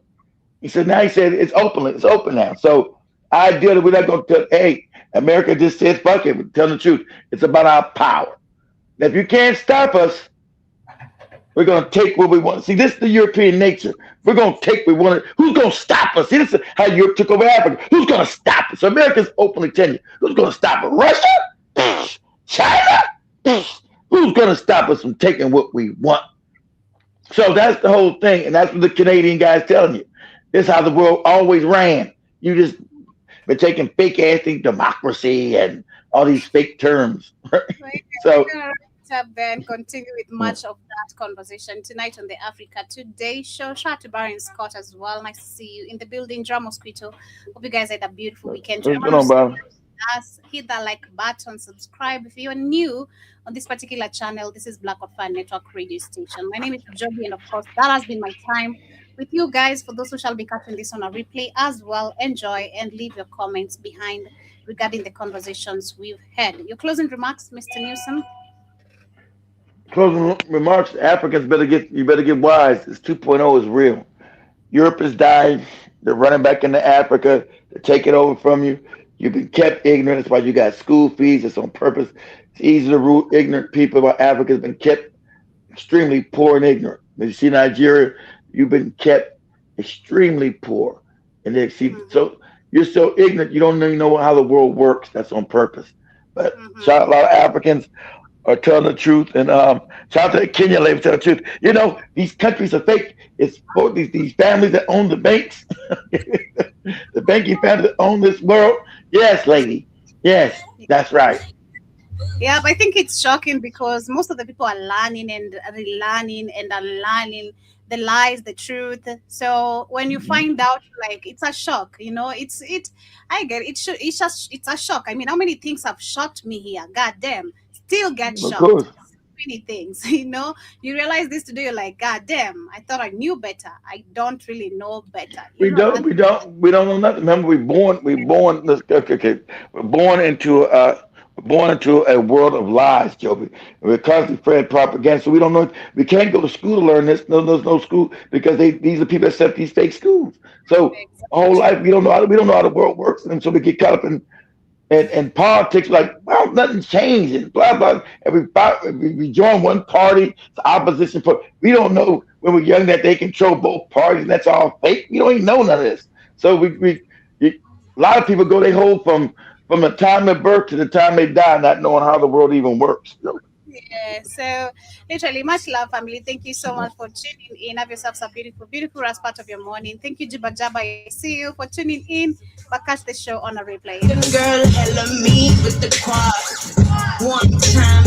Speaker 3: He said it's open now. So ideally we're not going to tell, hey, America just said fuck it, we're telling the truth. It's about our power. Now, if you can't stop us, we're going to take what we want. See, this is the European nature. We're going to take what we want. Who's going to stop us? See, this is how Europe took over Africa. Who's going to stop us? So America's openly telling you, who's going to stop us? Russia? China? Who's going to stop us from taking what we want? So that's the whole thing. And that's what the Canadian guy's telling you. This is how the world always ran. been taking fake ass thing, democracy and all these fake terms.
Speaker 1: Right.
Speaker 3: So
Speaker 1: We're gonna wrap it up then, continue with much of that conversation tonight on the Africa Today show. Shout out to Baron Scott as well. Nice to see you in the building. Drum Mosquito. Hope you guys had a beautiful weekend.
Speaker 3: what's going on, Bob?
Speaker 1: Us, hit that like button, subscribe if you are new on this particular channel. This is Black Fan Network radio station. My name is Joby, and of course that has been my time with you guys. For those who shall be catching this on a replay as well, enjoy and leave your comments behind regarding the conversations we've had. Your closing remarks, Mr. Newsom.
Speaker 3: Closing remarks: Africans better get wise. This 2.0 is real. Europe has died. They're running back into Africa to take it over from you. You've been kept ignorant. That's why you got school fees. It's on purpose. It's easy to rule ignorant people about Africa. Has been kept extremely poor and ignorant. When you see Nigeria, you've been kept extremely poor, and they see so you're so ignorant you don't even know how the world works. That's on purpose. But shout out, a lot of Africans are telling the truth, and shout out to the Kenya lady telling the truth. You know, these countries are fake. It's both these families that own the banks, the banking families that own this world. Yes, lady. Yes, that's right.
Speaker 1: Yeah, but I think it's shocking because most of the people are learning and relearning and unlearning the lies, the truth. So when you find out, like, it's a shock, you know. I get it. It's a shock. I mean, how many things have shocked me here? God damn, still get
Speaker 3: Of
Speaker 1: shocked.
Speaker 3: course.
Speaker 1: Many things, you know. You realize this today, you're like, God damn, I thought I knew better. I don't really know better.
Speaker 3: We don't know nothing. Remember, we're born into a world of lies, Joby. We're constantly fed propaganda, so we don't know. We can't go to school to learn this. No, there's no school because these are people that set these fake schools. So our whole life we don't know how the world works, and so we get caught up in politics. Like, well, nothing's changed, and blah blah. And we join one party, it's opposition party. We don't know when we're young that they control both parties, and that's all fake. We don't even know none of this. So a lot of people go their whole from the time of birth to the time they die, not knowing how the world even works.
Speaker 1: Yeah, so literally, much love, family. Thank you so much for tuning in. Have yourselves a beautiful, beautiful last part of your morning. Thank you, Jiba Jaba. I see you for tuning in. But catch the show on a replay.
Speaker 10: Girl, hello me with the quad. One time.